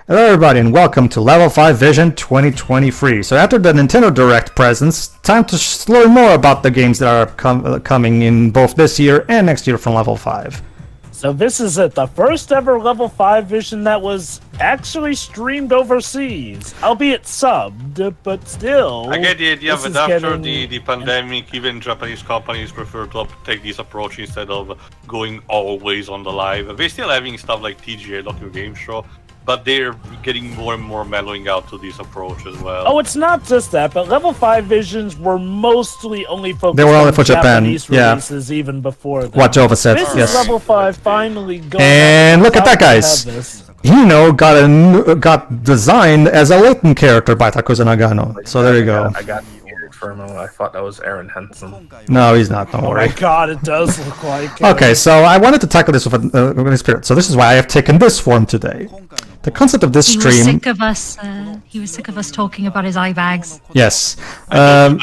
Hello everybody and welcome to Level 5 Vision 2023. So after the Nintendo Direct presence, time to learn more about the games that are coming in both this year and next year from Level 5. So this is the first ever Level 5 Vision that was actually streamed overseas, albeit subbed, but still. I get the idea, but after the pandemic, even Japanese companies prefer to take this approach instead of going always on the live. They're still having stuff like TGA, Tokyo Game Show, but they're getting more and more mellowing out to this approach as well. Oh, it's not just that, but Level 5 Visions were mostly only focused they were only on for Japanese Japan, releases even before that. What Jova said, This yes. is Level 5 finally going. And look at that, guys. Hino got designed as a Leighton character by Takuza Nagano. So there you go. I got scared for a moment. I thought that was Aaron Henson. No, he's not. Don't Oh worry. my god, it does look like. Okay, so I wanted to tackle this with a spirit. So this is why I have taken this form today. The concept of this He stream. was sick of us. He was sick of us talking about his eye bags. Yes. I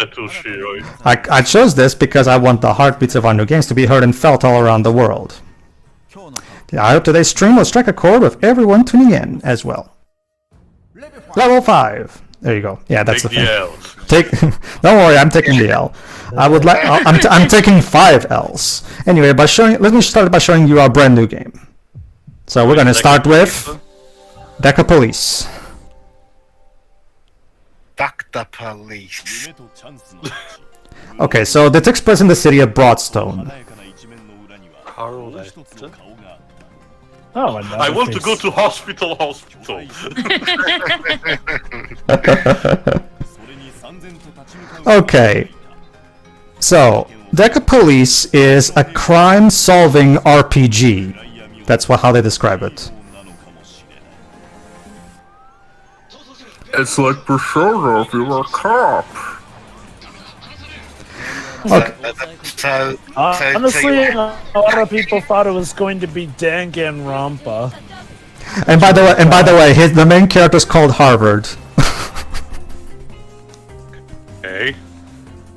I chose this because I want the heartbeats of our new games to be heard and felt all around the world. I hope today's stream will strike a chord with everyone tuning in as well. Level 5. There you go. Yeah, that's the thing. Take. Don't worry, I'm taking the L. I would like. I'm taking 5 L's. Anyway, let me start by showing you our brand new game. So we're gonna start with Deca Police. Fuck the police. Okay, so that takes place in the city of Broadstone. Oh, I want to go to hospital. Okay, so Deca Police is a crime-solving RPG. That's how they describe it. It's like Persona if you were a cop. Okay. So honestly, a lot of people thought it was going to be Danganronpa. And by the way, the main character is called Harvard. Okay.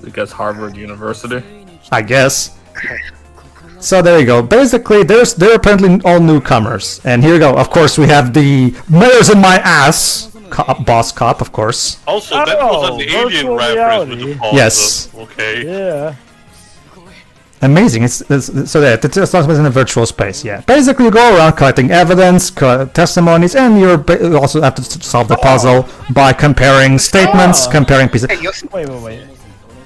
Because Harvard University. I guess. So there you go. Basically, they're apparently all newcomers, and here you go. Of course, we have the mayor's in my ass. Boss cop, of course. Also, that was an alien reference with the pause. Yes. Okay. Yeah. Amazing. It's it's in a virtual space. Yeah. Basically, you go around collecting evidence, testimonies, and you also have to solve the puzzle by comparing statements, comparing pieces. Wait.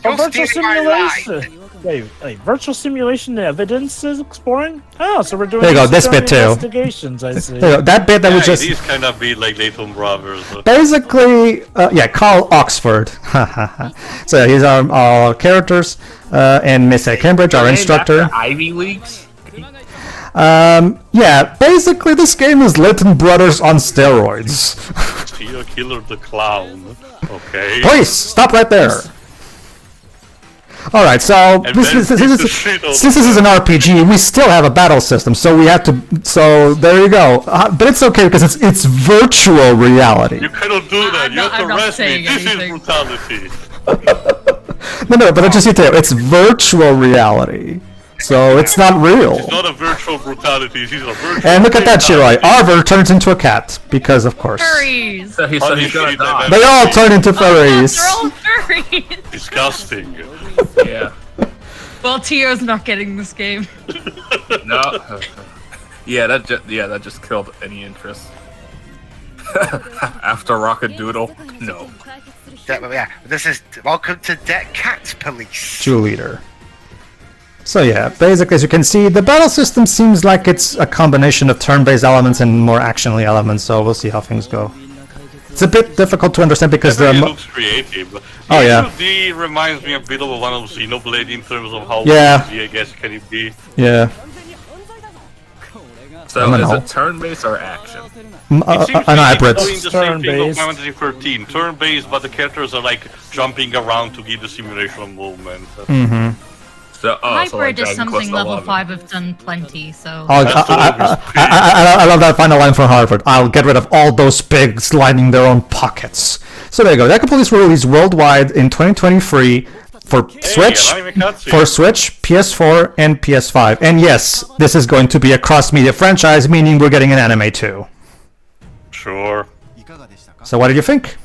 A virtual simulation. Wait, virtual simulation evidence is exploring? Oh, so we're doing There you go, this bit too. Investigations, I see. There you go, that bit that we just... These kind of be like Leighton Brothers. Basically, yeah, Carl Oxford. So he's our characters, and Miss Cambridge, our instructor. Ivy Leagues? Yeah, basically this game is Leighton Brothers on steroids. Serial Killer the Clown. Okay. Please, stop right there. Alright, so since this is an RPG, we still have a battle system, so we have to. So there you go. But it's okay because it's virtual reality. You cannot do that. You have to arrest me. This is brutality. No, but I just need to. It's virtual reality, so it's not real. It's not a virtual brutality. It's a virtual. And look at that, Shiroi. Arver turns into a cat because, of course, Furries! So he's gonna die. they all turn into furries. They're all furries! Disgusting. Yeah. Well, Tio's not getting this game. No. Yeah, that just killed any interest. After Rocket Doodle, no. yeah, this is welcome to Cat Police. True leader. So yeah, basically, as you can see, the battle system seems like it's a combination of turn-based elements and more action-y elements. So we'll see how things go. It's a bit difficult to understand because it looks creative. Oh yeah. HD reminds me a bit of one of Xenoblade in terms of how easy I guess can it be. Yeah. So is it turn-based or action? An hybrid. Doing the same thing of Final Fantasy 13. Turn-based, but the characters are like jumping around to give the simulation of movement. So, Hybrid so like is something Level 11. 5 have done plenty, so... I love that final line from Harvard. I'll get rid of all those pigs lining their own pockets. So there you go. Deca Police will release worldwide in 2023 for Switch, PS4, and PS5. And yes, this is going to be a cross-media franchise, meaning we're getting an anime too. Sure. So what did you think?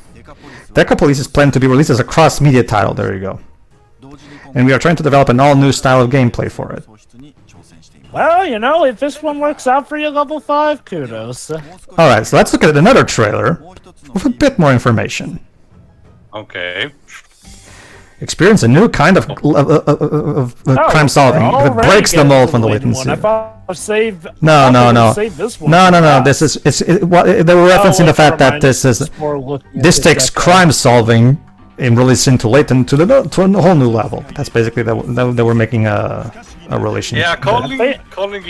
Decapolice is planned to be released as a cross-media title, there you go. And we are trying to develop an all-new style of gameplay for it. Well, you know, if this one works out for you, level 5, kudos. Alright, so let's look at another trailer with a bit more information. Okay. Experience a new kind of crime solving that breaks the mold from the latency. No. This is they were referencing the fact that this takes crime solving and release into latent to a whole new level. That's basically they were making a relation. Yeah, calling it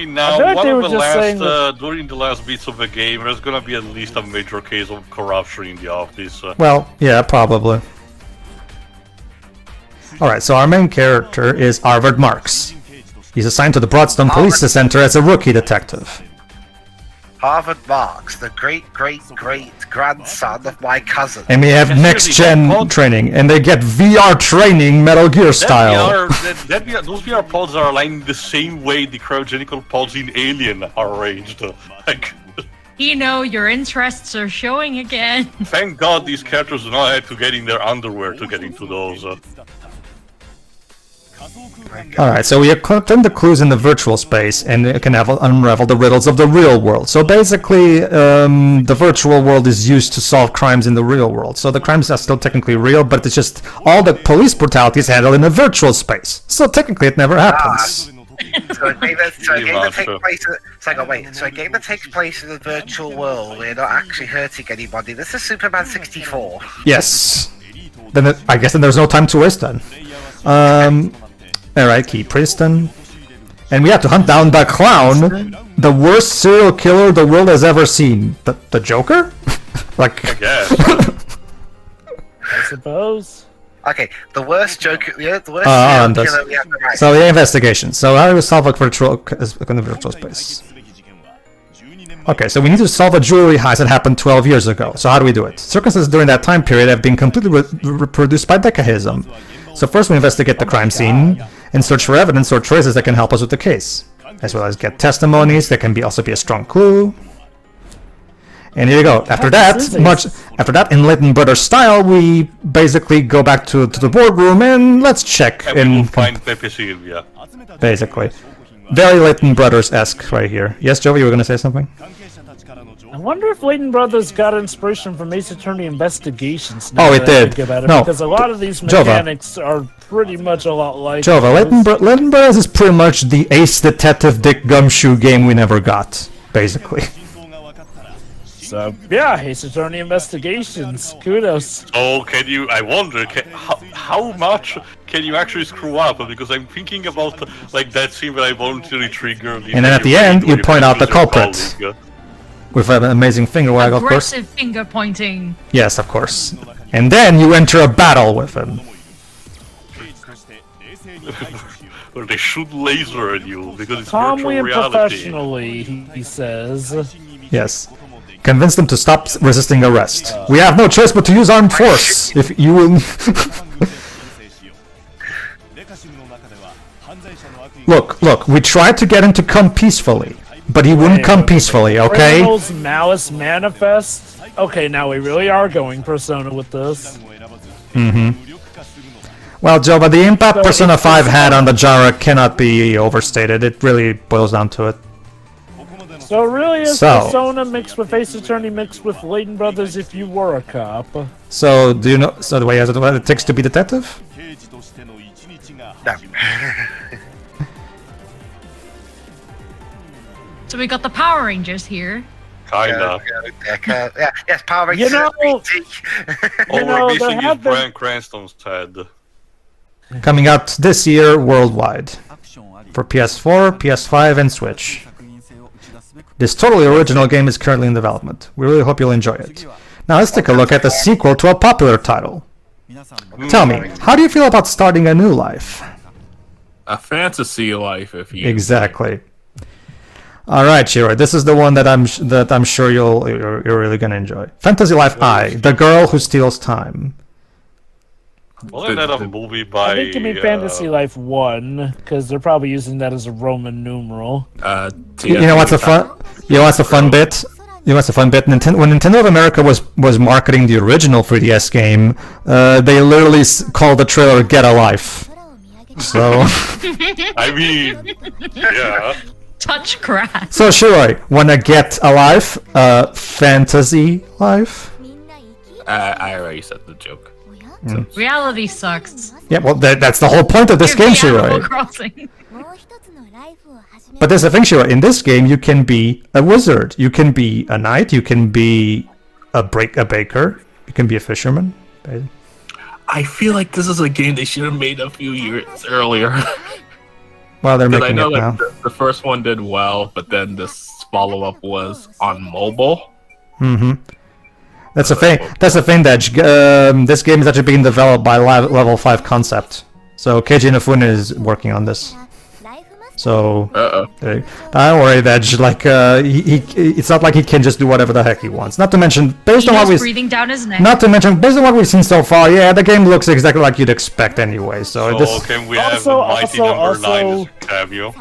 now. One of the last during the last bits of the game, there's gonna be at least a major case of corruption in the office. Well, yeah, probably. Alright, so our main character is Arvid Marks. He's assigned to the Broadstone Police Center as a rookie detective. Harvard Marks, the great-great-grandson of my cousin. And we have next-gen training, and they get VR training Metal Gear style. Those VR pods are aligned the same way the cryogenical pods in Alien are arranged. Like, your interests are showing again. Thank God these characters do not have to get in their underwear to get into those. Alright, so we obtain the clues in the virtual space and it can unravel the riddles of the real world. So basically, the virtual world is used to solve crimes in the real world. So the crimes are still technically real, but it's just all the police brutality is handled in a virtual space. So technically it never happens. So a game that takes place in the virtual world, we're not actually hurting anybody. This is Superman 64. Yes. Then I guess there's no time to waste then. Alright, Key Preston. And we have to hunt down the clown, the worst serial killer the world has ever seen. The Joker? Like, I guess. I suppose. Okay, the worst Joker, the worst serial killer we have to write. So the investigation. So how do we solve a virtual in the virtual space? Okay, so we need to solve a jewelry heist that happened 12 years ago. So how do we do it? Circumstances during that time period have been completely reproduced by Decahism. So first we investigate the crime scene and search for evidence or traces that can help us with the case, as well as get testimonies that can also be a strong clue. And here you go. After that, in Leighton Brothers style, we basically go back to the boardroom and let's check. And we'll find Pepe Silvia. Basically. Very Leighton Brothers-esque right here. Yes, Joey, you were going to say something? I wonder if Leighton Brothers got inspiration from Ace Attorney Investigations. Oh, it did. No, because a lot of these mechanics are pretty much a lot like Jova, Leighton Brothers is pretty much the Ace Detective Dick Gumshoe game we never got, basically. So, yeah, Ace Attorney Investigations. Kudos. Oh, I wonder, how much can you actually screw up? Because I'm thinking about, like, that scene where I voluntarily triggered... And then at the end, you point out the culprit. With an amazing finger wag, of course. Aggressive finger pointing. Yes, of course. And then you enter a battle with him. Where they shoot laser at you, because it's calmly virtual and reality. Professionally, he says. Yes. Convince them to stop resisting arrest. We have no choice but to use armed force. If you will... Look, we tried to get him to come peacefully, but he wouldn't come peacefully, okay? Criminals Malice Manifest? Okay, now we really are going Persona with this. Mm-hmm. Well, Joe, but the impact Persona 5 had on the genre cannot be overstated. It really boils down to it. So it really is Persona mixed with Ace Attorney mixed with Leighton Brothers if you were a cop. So, do you know the way it takes to be detective? No. So we got the Power Rangers here. Kinda. Yes, Power Rangers. All we're missing is Bryan Cranston's head. Coming out this year worldwide. For PS4, PS5, and Switch. This totally original game is currently in development. We really hope you'll enjoy it. Now let's take a look at the sequel to a popular title. Tell me, how do you feel about starting a new life? A fantasy life, if you... Exactly. All right, Shiro. This is the one that I'm sure you're really gonna enjoy. Fantasy Life I, the girl who steals time. Wasn't that a movie by... I think you mean Fantasy Life 1, because they're probably using that as a Roman numeral. You know what's the fun bit? You know what's a fun bit? When Nintendo of America was marketing the original 3DS game, they literally called the trailer "Get a Life." So. I mean, yeah. Touch grass. So Shiroi, wanna get a life? Fantasy life? I already said the joke. Reality sucks. Yeah, well that's the whole point of this Give game, me Animal Shiroi. Crossing. But there's the thing, Shiroi. In this game, you can be a wizard, you can be a knight, you can be a baker, you can be a fisherman. I feel like this is a game they should have made a few years earlier. Well, they're Because I making know it now. that the first one did well, but then this follow-up was on mobile. That's a thing. That's a thing that this game is actually being developed by Level 5 Concept. So Keiji Inafune is working on this. So don't worry, Veg. Like it's not like he can just do whatever the heck he wants. Not to mention, based on what breathing down his neck. not to mention, based on what we've seen so far, yeah, the game looks exactly like you'd expect anyway. So this. Can we have a mighty number 9 as a cameo?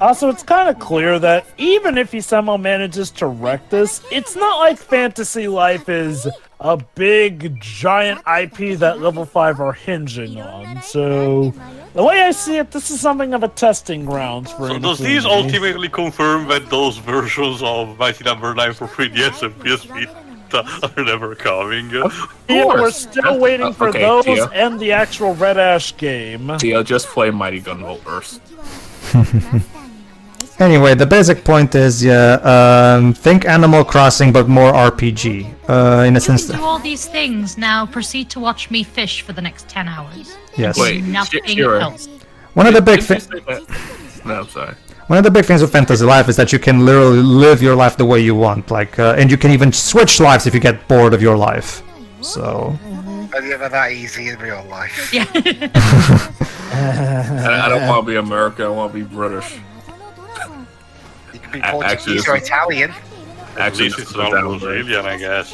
Also, it's kind of clear that even if he somehow manages to wreck this, it's not like Fantasy Life is a big, giant IP that Level 5 are hinging on. So, the way I see it, this is something of a testing grounds for So does these ultimately confirm that those versions of Mighty Number 9 for 3DS and PS Vita are never coming? Yeah, we're still waiting for Okay, those Tio. and the actual Red Ash game. Yeah, just play Mighty Gunvolt Earth. Anyway, the basic point is, think Animal Crossing but more RPG. In a You sense, can do all these things, now proceed to watch me fish for the next 10 hours. yes. Wait, Nothing sure. else. One of the big Didn't you things. say that? No, I'm sorry. One of the big things with Fantasy Life is that you can literally live your life the way you want, like, and you can even switch lives if you get bored of your life. So, But never that easy in real life. Yeah. I don't want to be American, I want to be British. You can be Actually, Portuguese this or is- Italian. Actually, At least this it's is not down Brazilian, I guess.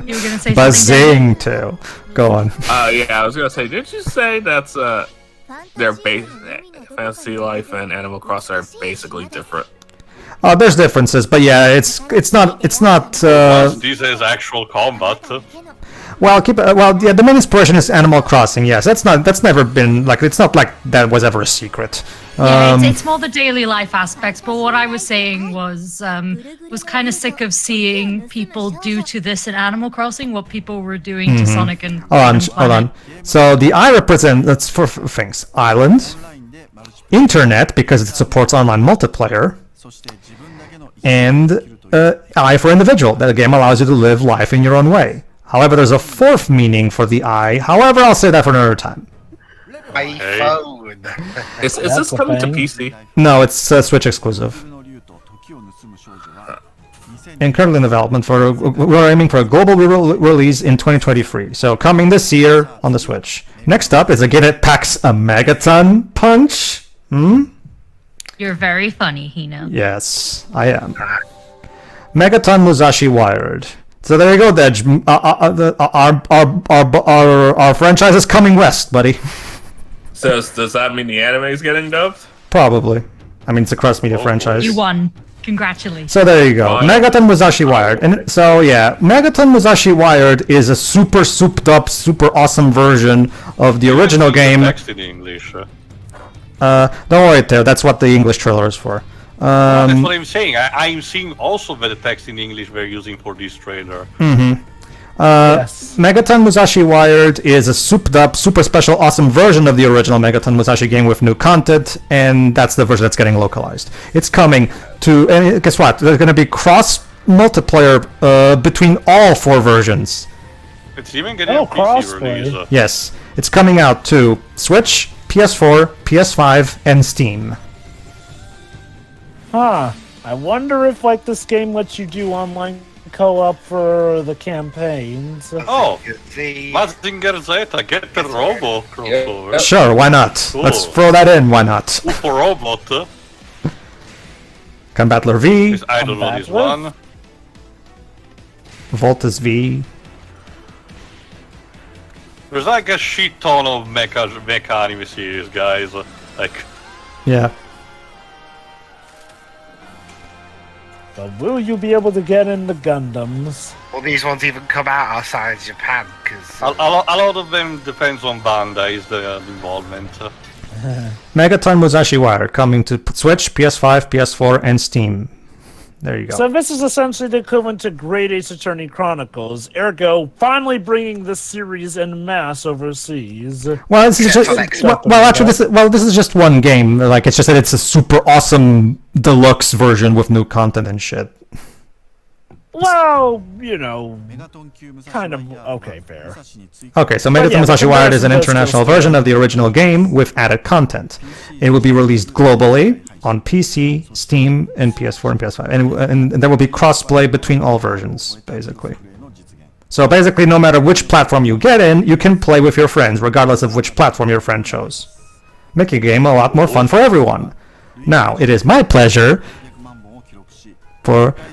You were gonna say something. buzzing too. Go on. Yeah, I was gonna say, didn't you say that's their base Fantasy Life and Animal Crossing are basically different? Oh, there's differences, but yeah, it's not. This is actual combat. Well, yeah, the main inspiration is Animal Crossing. Yes, that's never been like, it's not like that was ever a secret. Yeah, it's more the daily life aspects. But what I was saying was kind of sick of seeing people do to this in Animal Crossing what people were doing to Sonic and Hold on. So the I represent, that's for things: island, internet because it supports online multiplayer, and I for individual. That the game allows you to live life in your own way. However, there's a fourth meaning for the I. However, I'll say that for another time. iPhone. Is this That's a coming to thing. PC? No, it's Switch exclusive. And currently in development we're aiming for a global release in 2023. So coming this year on the Switch. Next up is a game that packs a megaton punch. You're very funny, Hino. Yes, I am. Megaton Musashi Wired. So there you go, Dej. Our franchise is coming west, buddy. So does that mean the anime is getting dubbed? Probably. I mean, it's a cross-media franchise. You won. Congratulations. So there you go. Fine. Megaton Musashi Wired. And so yeah, Megaton Musashi Wired is a super souped up, super awesome version of the original game. Text in English. Don't worry, Theo, that's what the English trailer is for. That's what I'm saying. I'm seeing also the text in English we're using for this trailer. Yes. Megaton Musashi Wired is a souped up, super special, awesome version of the original Megaton Musashi game with new content, and that's the version that's getting localized. It's coming to, and guess what? There's going to be cross multiplayer between all 4 versions. It's even getting Oh, a PC crossplay. release. Yes, it's coming out to Switch, PS4, PS5, and Steam. Huh. I wonder if, like, this game lets you do online co-op for the campaigns. Oh, See, Mazinger Zeta, get the Robo crossover. Sure, why not? Cool. Let's throw that in, why not? For Robot. Combatler V, I don't know this Combatler? one. Voltus V. There's like a shit ton of mecha anime series, guys. Like, Yeah. But will you be able to get in the Gundams? Will these ones even come out outside of Japan? Because A lot of them depends on Bandai's involvement. Megaton Musashi Wire coming to Switch, PS5, PS4, and Steam. There you go. So this is essentially the equivalent to Great Ace Attorney Chronicles, ergo finally bringing this series en masse overseas. Well, this is just this is just one game. Like, it's just that it's a super awesome deluxe version with new content and shit. Well, kind of okay, fair. Okay, so Megaton Musashi Wired is an international version of the original game with added content. It will be released globally on PC, Steam, and PS4 and PS5, and there will be cross-play between all versions, basically. So basically, no matter which platform you get in, you can play with your friends, regardless of which platform your friend chose. Making a game a lot more fun for everyone. Now, it is my pleasure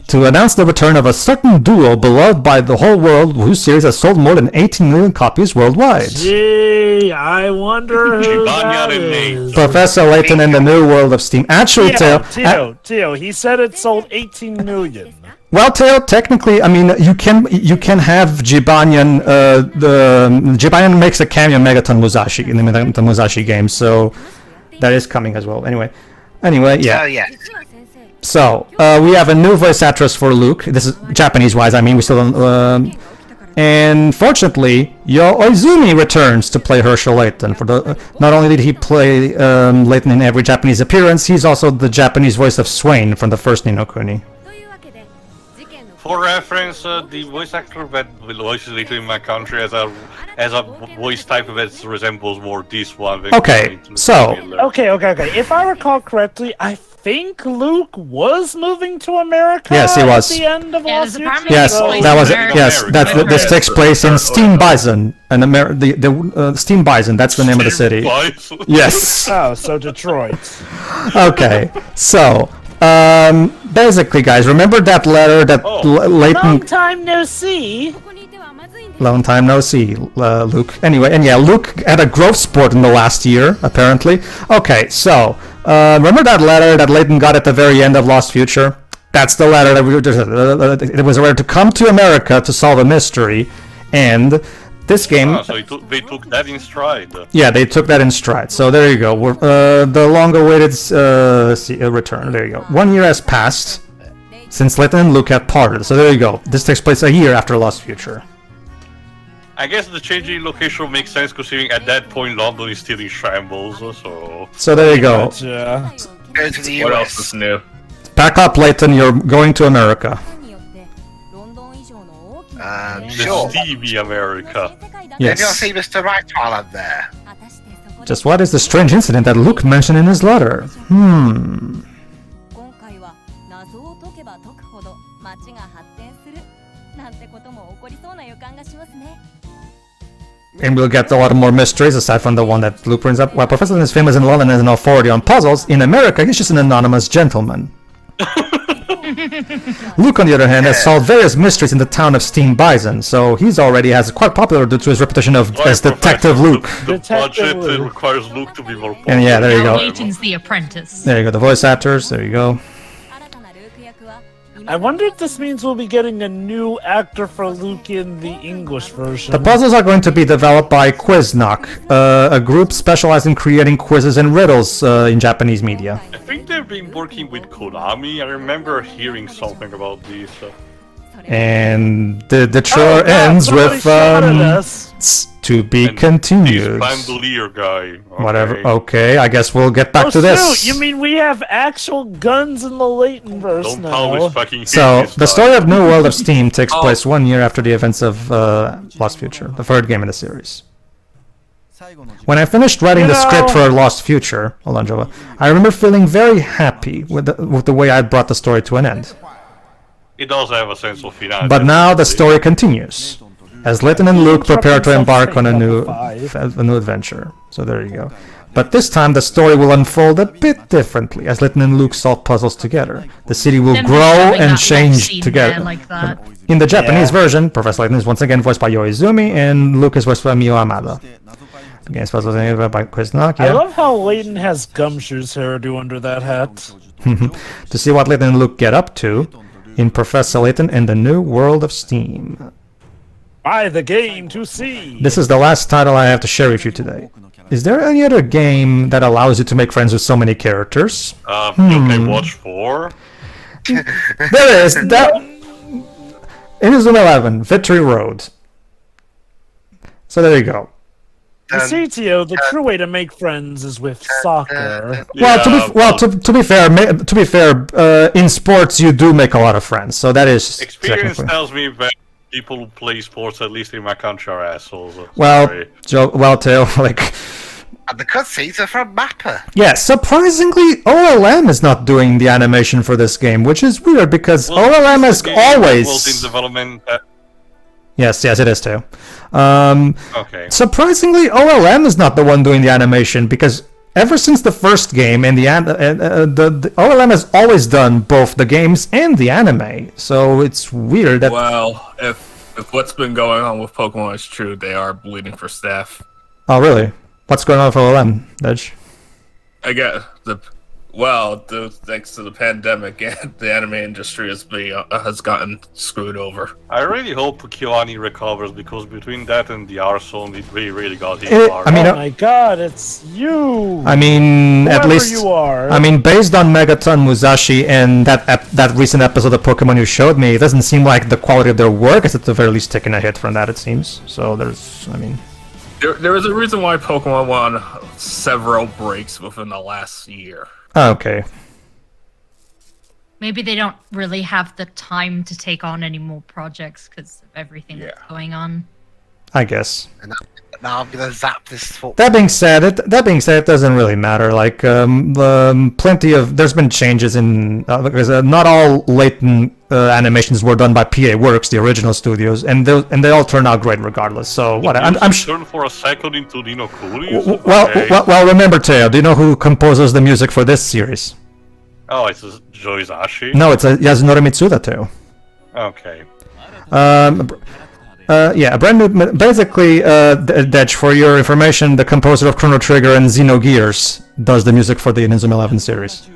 to announce the return of a certain duo beloved by the whole world, whose series has sold more than 18 million copies worldwide. Gee, I wonder who that is. Professor Layton in the New World of Steam. Actually, Teo, he said it sold 18 million. Well, Teo, technically, I mean, you can have Jibanyan. Jibanyan makes a cameo Megaton Musashi in the Megaton Musashi game, so that is coming as well. Anyway, yeah. oh yeah. So, we have a new voice actress for Luke. This is Japanese-wise, I mean, we still don't... and fortunately, Yo Oizumi returns to play Herschel Layton. Not only did he play Layton in every Japanese appearance, he's also the Japanese voice of Swain from the first Ni no Kuni. For reference, the voice actor that voices Layton in my country as a voice type that resembles more this one. Okay, so... Okay. If I recall correctly, I think Luke was moving to America. Yes, he was. At the end of last year. Yes, that was it. Yes, this takes place in Steam Bison, the Steam Bison. That's the name of the city. Yes. Oh, so Detroit. Okay, so basically, guys, remember that letter that Layton? Long time no see. Long time no see, Luke. Anyway, and yeah, Luke had a growth spurt in the last year, apparently. Okay, so remember that letter that Layton got at the very end of Lost Future? That's the letter that it was a letter to come to America to solve a mystery, and this game... so they took that in stride. Yeah, they took that in stride. So there you go. The long-awaited return. There you go. 1 year has passed since Layton and Luke had parted. So there you go. This takes place a year after Lost Future. I guess the changing location makes sense considering at that point London is still in shambles, so... So there you go. Gotcha. Go to the US. What else is new? Pack up, Layton, you're going to America. Sure. Stevie America. Maybe I'll Yes. see Mr. Right while I'm there. Just what is the strange incident that Luke mentioned in his letter? And we'll get a lot more mysteries aside from the one that Luke brings up. While Professor Layton is famous in London as an authority on puzzles, in America he's just an anonymous gentleman. Luke, on the other hand, has solved various mysteries in the town of Steam Bison, so he's already quite popular due to his reputation as Detective Luke. The budget requires Luke to be more popular. And yeah, there you go. Layton's the apprentice. There you go, the voice actors, there you go. I wonder if this means we'll be getting a new actor for Luke in the English version. The puzzles are going to be developed by QuizKnock, a group specialized in creating quizzes and riddles in Japanese media. I think they've been working with Konami. I remember hearing something about this. And the trailer ends with to be continued. This bandolier guy. Okay. Whatever. Okay, I guess we'll get back to this. Shoot, you mean we have actual guns in the Layton verse Don't now? always fucking hate So, this the guy. story of New World of Steam takes place 1 year after the events of Lost Future, the third game in the series. When I finished writing the script for Lost Future, hold on, Jova, I remember feeling very happy with the way I brought the story to an end. It does have a sense of finality. But now the story continues, as Layton and Luke prepare to embark on a new adventure. So there you go. But this time the story will unfold a bit differently, as Layton and Luke solve puzzles together. The city will Them grow having and that change scene together. there like that. In the Japanese version, Professor Layton is once again voiced by Yo Izumi, and Luke is voiced by Mio Amada. The game's puzzles are by QuizKnock, I yeah. love how Layton has gumshoes hairdo under that hat. To see what Layton and Luke get up to, in Professor Layton and the New World of Steam. Buy the game to see. This is the last title I have to share with you today. Is there any other game that allows you to make friends with so many characters? You can watch 4. There is! That... Inazuma 11, Victory Road. So there you go. You see, Tio, the true way to make friends is with soccer. To be fair, in sports you do make a lot of friends. So that is experience tells me that people who play sports, at least in my country, are assholes. Teo, like. And the cutscenes are from Mappa. Yeah, surprisingly, OLM is not doing the animation for this game, which is weird because OLM has always. In development. Yes, it is too. Okay. Surprisingly, OLM is not the one doing the animation because ever since the first game, and the OLM has always done both the games and the anime. So it's weird that. Well, if what's been going on with Pokemon is true, they are bleeding for staff. Oh really? What's going on with OLM, Dej? I guess thanks to the pandemic, the anime industry has gotten screwed over. I really hope Kiwani recovers because between that and the Arsone, it really got hit hard. Oh my god, it's you! I mean, Whoever at least you are. I mean, based on Megaton, Musashi, and that recent episode of Pokemon you showed me, it doesn't seem like the quality of their work is at the very least taking a hit from that. It seems so. There is a reason why Pokemon won several breaks within the last year. Okay. Maybe they don't really have the time to take on any more projects because of everything that's going on. I guess. And now I'm gonna zap this foot. That being said, it doesn't really matter. Like, there's been changes in because not all latent animations were done by PA Works, the original studios, and they all turn out great regardless. So what? I'm sure. Turn for a second into Dino Kuri. Well, remember, Teo, do you know who composes the music for this series? Oh, it's Joe Hisaishi? No, it's Yasunori Mitsuda, Teo. Okay. A brand new. Basically, Dej, for your information, the composer of Chrono Trigger and Xenogears does the music for the Inazuma 11 series.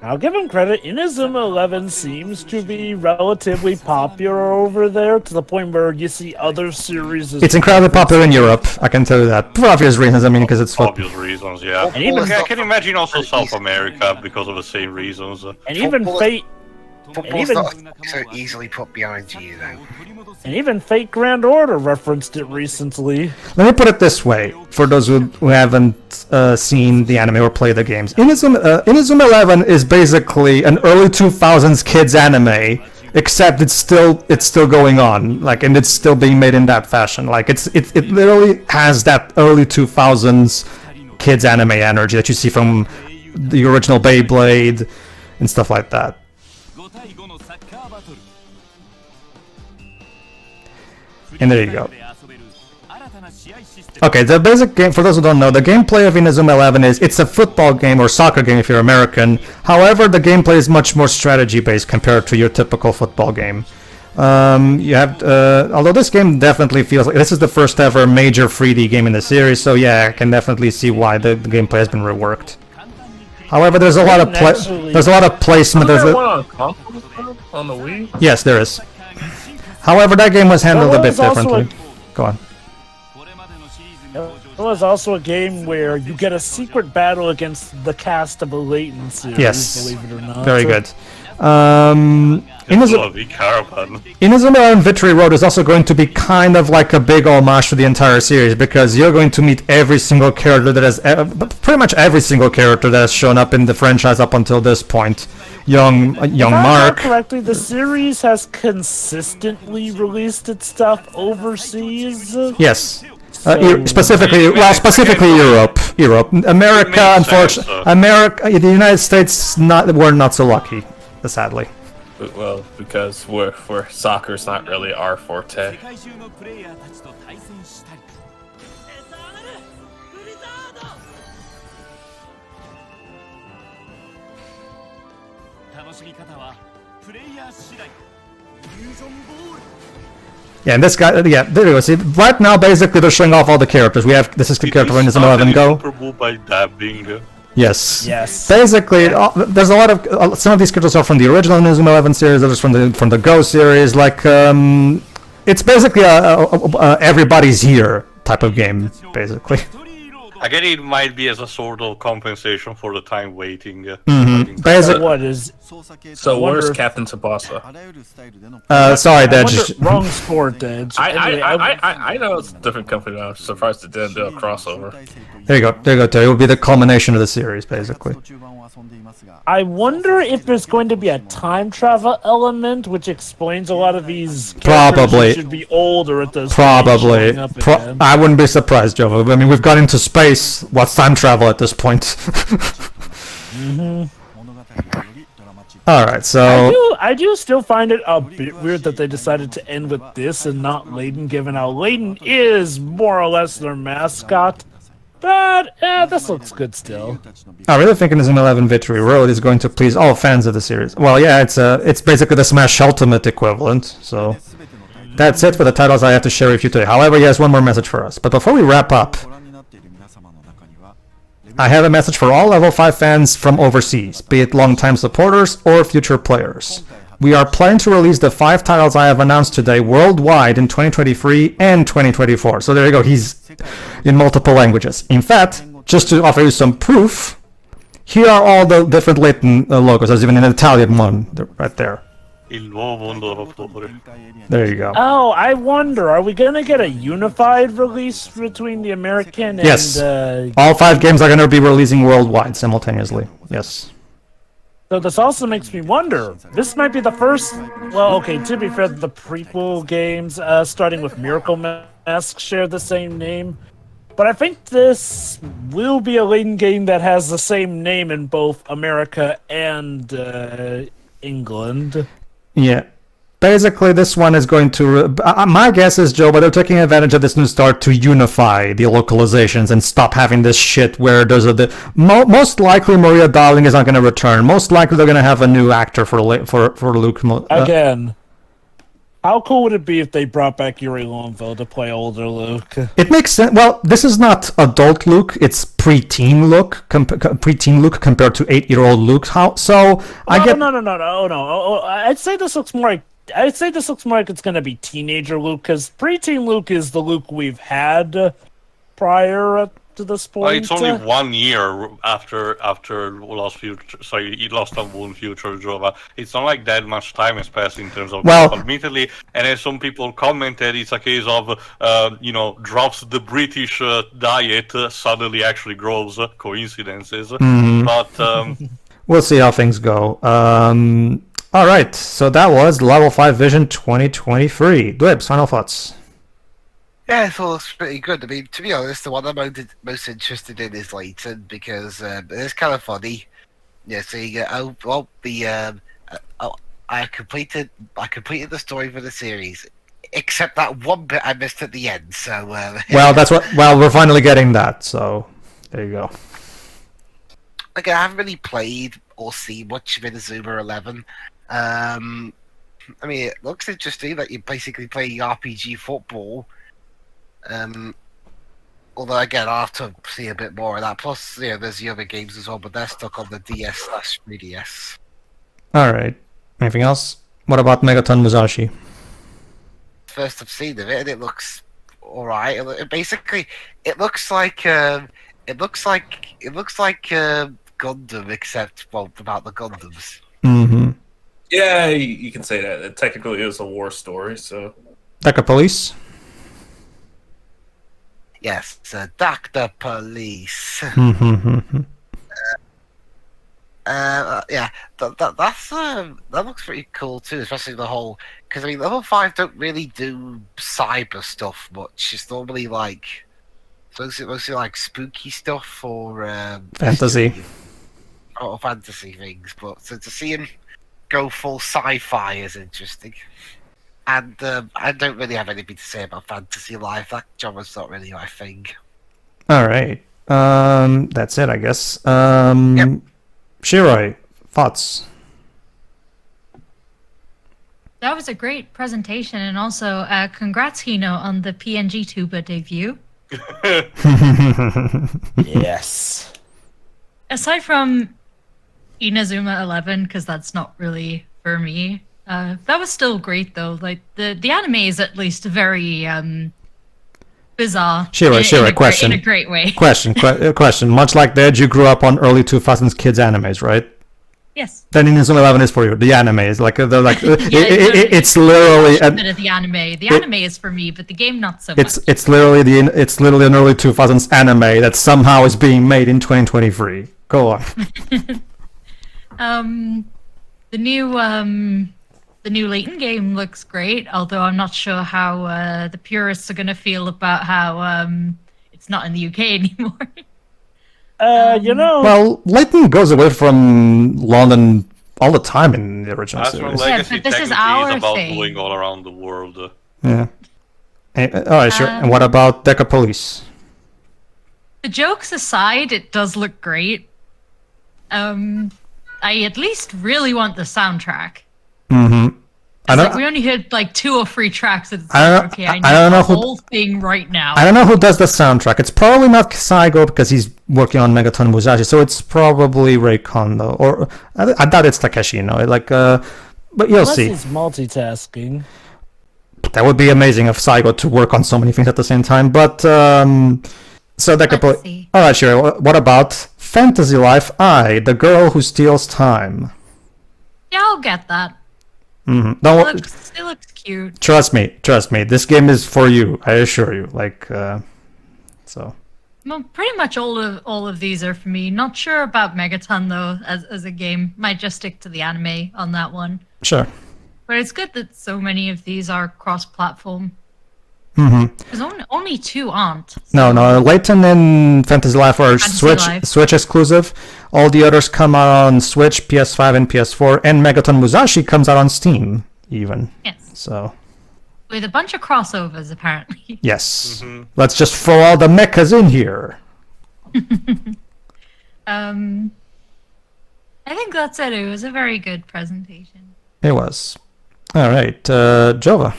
I'll give him credit. Inazuma 11 seems to be relatively popular over there to the point where you see other series. It's incredibly popular in Europe. I can tell you that for obvious reasons. I mean, because it's obvious reasons, yeah. And even I can imagine also South America because of the same reasons. And even Fate. Football's not so easily put behind you, though. And even Fate Grand Order referenced it recently. Let me put it this way, for those who haven't seen the anime or played the games. Inazuma 11 is basically an early 2000s kids anime, except it's still going on, like, and it's still being made in that fashion. Like, it literally has that early 2000s kids anime energy that you see from the original Beyblade and stuff like that. And there you go. Okay, the basic game, for those who don't know, the gameplay of Inazuma 11 it's a football game or soccer game if you're American. However, the gameplay is much more strategy-based compared to your typical football game. Although this game definitely feels like this is the first ever major 3D game in the series, so yeah, I can definitely see why the gameplay has been reworked. However, there's a lot of placement. There's one on console on the Wii. Yes, there is. However, that game was handled a bit differently. Go on. It was also a game where you get a secret battle against the cast of a Layton series, believe it or not. Very good. Inazuma and Victory Road is also going to be kind of like a big homage to the entire series because you're going to meet every single character that has, pretty much every single character that has shown up in the franchise up until this point. Young Mark. Correctly, the series has consistently released its stuff overseas. Yes. Specifically Europe. America, unfortunately, the United States were not so lucky, sadly. Well, because soccer's not really our forte. Yeah, and this guy, yeah, there you go. See, right now, basically, they're showing off all the characters. This is the character in Inazuma 11 Go. By dabbing. Yes. Yes. Basically, there's a lot of some of these characters are from the original Inazuma 11 series, others from the Go series. Like, it's basically a everybody's here type of game, basically. I get it might be as a sort of compensation for the time waiting. Basically, What is? So wonder where's if- Captain Tsubasa? sorry, I Dej. wonder, wrong sport, Dej. Anyway, I know it's a different company. I'm surprised it didn't do a crossover. There you go, Terry. It will be the culmination of the series, basically. I wonder if there's going to be a time travel element, which explains a lot of these characters Probably. who should be older at this Probably. showing up again. I wouldn't be surprised, Joe. I mean, we've got into space. What's time travel at this point? Alright, so... I do still find it a bit weird that they decided to end with this and not Layden, given how Layden is more or less their mascot. But, this looks good still. I really think Inazuma 11 Victory Road is going to please all fans of the series. Well, yeah, it's basically the Smash Ultimate equivalent, so... That's it for the titles I have to share with you today. However, he has one more message for us. But before we wrap up, I have a message for all Level 5 fans from overseas, be it long-time supporters or future players. We are planning to release the 5 titles I have announced today worldwide in 2023 and 2024. So there you go, he's in multiple languages. In fact, just to offer you some proof, here are all the different Latin logos. There's even an Italian one right there. Il nuovo mondo d'Octobre. There you go. Oh, I wonder, are we gonna get a unified release between the American and... Yes. All 5 games are going to be releasing worldwide simultaneously. Yes. So this also makes me wonder, this might be the first... Well, okay, to be fair, the prequel games, starting with Miracle Mask, share the same name. But I think this will be a Layden game that has the same name in both America and England. Yeah. Basically, this one is going to... my guess is, Joe, but they're taking advantage of this new start to unify the localizations and stop having this shit where there's most likely Maria Darling is not going to return. Most likely they're going to have a new actor for Luke. Again, how cool would it be if they brought back Yuri Longville to play older Luke? It makes sense. Well, this is not adult Luke. It's preteen Luke, preteen Luke compared to 8-year-old Luke. No. I'd say this looks more like it's gonna be teenager Luke, because preteen Luke is the Luke we've had prior to this point. Well, it's only 1 year after Lost and Wound Future Jova. It's not like that much time has passed in terms of admittedly, and as some people commented, it's a case of drops the British diet suddenly actually grows coincidences. But we'll see how things go. All right, so that was Level 5 Vision 2023. Dwebs, final thoughts. Yeah, it all looks pretty good. I mean, to be honest, the one I'm most interested in is Layton, because it's kind of funny. Yeah, so you get I completed the story for the series, except that one bit I missed at the end. So well, we're finally getting that. So there you go. Like, I haven't really played or seen much of Inazuma 11. I mean, it looks interesting that you're basically playing RPG football. Although again, I'll have to see a bit more of that. Plus, there's the other games as well, but they're stuck on the DS/3DS. All right. Anything else? What about Megaton Musashi? First I've seen of it, and it looks all right. It looks like Gundam, except about the Gundams. Mm-hmm. Yeah, you can say that. Technically, it was a war story, so... Deca Police? Yes, Dr. Police. Yeah, that looks pretty cool too, especially the whole... Because, I mean, Level 5 don't really do cyber stuff much. It's normally mostly like spooky stuff or... fantasy. Or fantasy things, but so to see him go full sci-fi is interesting. And I don't really have anything to say about Fantasy Life. That genre's not really my thing. All right. That's it, I guess. Yep. Shiroi, thoughts? That was a great presentation, and also congrats, Hino, on the PNG Tuba debut. Yes. aside from Inazuma 11, because that's not really for me, that was still great though. Like the anime is at least very bizarre. Shira, question. In a great way. Question. Much like that, you grew up on early 2000s kids animes, right? Yes. Then Inazuma 11 is for you. The anime is like it's a literally bit of the anime. The anime is for me, but the game not so much. It's literally an early 2000s anime that somehow is being made in 2023. Go on. The new Layton game looks great, although I'm not sure how the purists are going to feel about how it's not in the UK anymore. Well, Layton goes away from London all the time in the original series. Legacy but this is technically our about thing. going all around the world. Yeah. Alright, sure. And what about Deca Police? The jokes aside, it does look great. I at least really want the soundtrack. Mm-hmm. We only heard like 2 or 3 tracks. And it's I need don't know the who, whole thing right now. I don't know who does the soundtrack. It's probably not Saigo because he's working on Megaton Musashi, so it's probably Ray Kondo. Or I doubt it's Takeshi, but you'll see. Unless he's multitasking. That would be amazing of Saigo to work on so many things at the same time. But so that could Let's see. All right, sure. What about Fantasy Life I, the girl who steals time? Yeah, I'll get that. Mm-hmm. It looks cute. Trust me. This game is for you. I assure you. So. Well, pretty much all of these are for me. Not sure about Megaton though, as a game. Might just stick to the anime on that one. Sure. But it's good that so many of these are cross-platform. Mm-hmm. Because only 2 aren't. No. Layton and Fantasy Life are Life. Switch exclusive. All the others come out on Switch, PS5, and PS4. And Megaton Musashi comes out on Steam, even. Yes. So. With a bunch of crossovers, apparently. Yes. Mm-hmm. Let's just throw all the mechas in here. I think that's it. It was a very good presentation. It was. All right, Jova.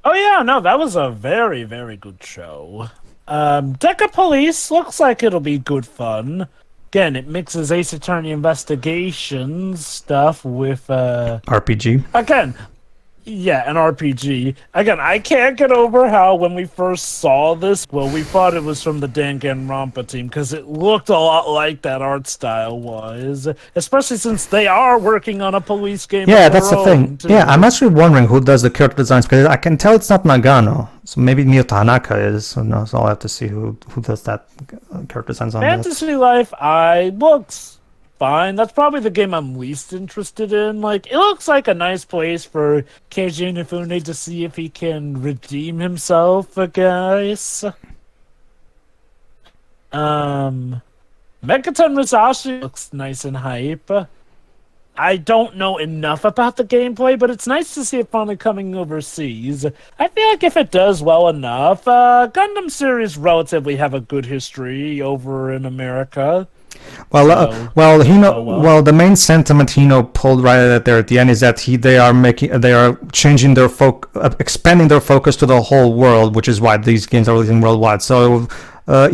Oh yeah, no, that was a very, very good show. Deca Police looks like it'll be good fun. Again, it mixes Ace Attorney Investigations stuff with RPG. Again, yeah, an RPG. Again, I can't get over how when we first saw this, we thought it was from the Danganronpa team because it looked a lot like that art style was, especially since they are working on a police game. Yeah, of that's their the thing. own, too. Yeah, I'm actually wondering who does the character designs because I can tell it's not Nagano. So maybe Mio Tanaka is. So I'll have to see who does that character designs on that. Fantasy Life looks fine. That's probably the game I'm least interested in. It looks like a nice place for Keiji Inafune to see if he can redeem himself, I guess. Megaton Musashi looks nice and hype. I don't know enough about the gameplay, but it's nice to see it finally coming overseas. I feel like if it does well enough, Gundam series relatively have a good history over in America. The main sentiment Hino pulled right there at the end is that they are changing their expanding their focus to the whole world, which is why these games are releasing worldwide. So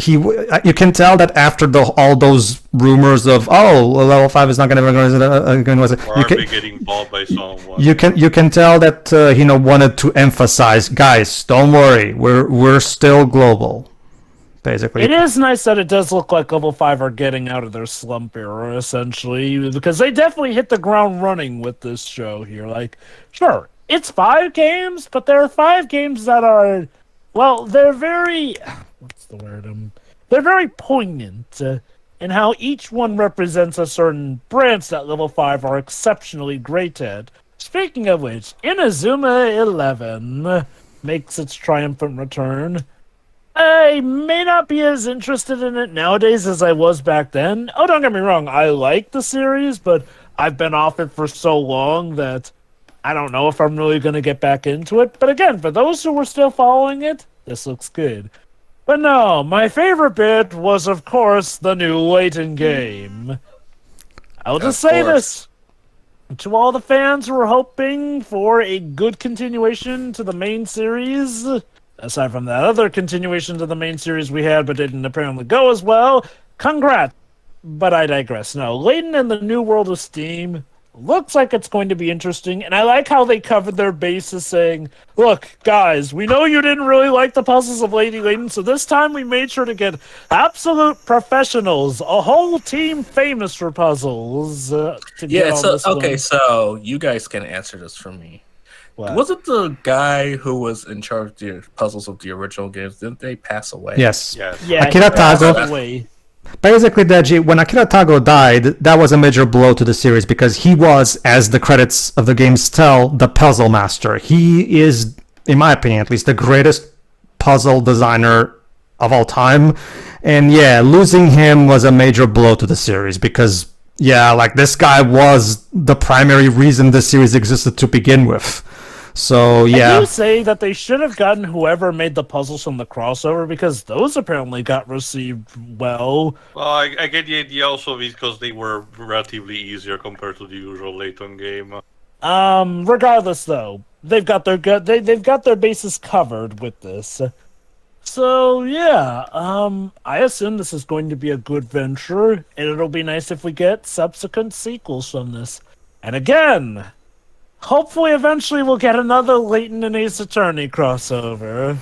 you can tell that after all those rumors of Level 5 is not going to getting bought by someone. You can tell that Hino wanted to emphasize, guys, don't worry, we're still global. Basically. It is nice that it does look like Level 5 are getting out of their slump era, essentially, because they definitely hit the ground running with this show here. Sure, it's 5 games, but there are 5 games that are, they're very, what's the word? They're very poignant in how each one represents a certain branch that Level 5 are exceptionally great at. Speaking of which, Inazuma 11 makes its triumphant return. I may not be as interested in it nowadays as I was back then. Oh, don't get me wrong, I like the series, but I've been off it for so long that I don't know if I'm really going to get back into it. But again, for those who were still following it, this looks good. But no, my favorite bit was, of course, the new Layton game. I'll just say this. To all the fans who were hoping for a good continuation to the main series, aside from that other continuation to the main series we had but didn't apparently go as well, congrats. But I digress. No, Layton and the New World of Steam looks like it's going to be interesting, and I like how they covered their bases saying, look, guys, we know you didn't really like the puzzles of Lady Layton, so this time we made sure to get absolute professionals, a whole team famous for puzzles. So you guys can answer this for me. What? Was it the guy who was in charge of the puzzles of the original games? Didn't they pass away? Yes. Yes. Yeah, Akira Tago. Tago. Basically, Deji, when Akira Tago died, that was a major blow to the series because he was, as the credits of the games tell, the puzzle master. He is, in my opinion at least, the greatest puzzle designer of all time. And yeah, losing him was a major blow to the series because, yeah, like this guy was the primary reason the series existed to begin with. So yeah, I do say that they should have gotten whoever made the puzzles from the crossover because those apparently got received well. Well, I get the idea also because they were relatively easier compared to the usual Layton game. Regardless, though, they've got their bases covered with this. So yeah, I assume this is going to be a good venture, and it'll be nice if we get subsequent sequels from this. And again, hopefully, eventually, we'll get another Layton and Ace Attorney crossover.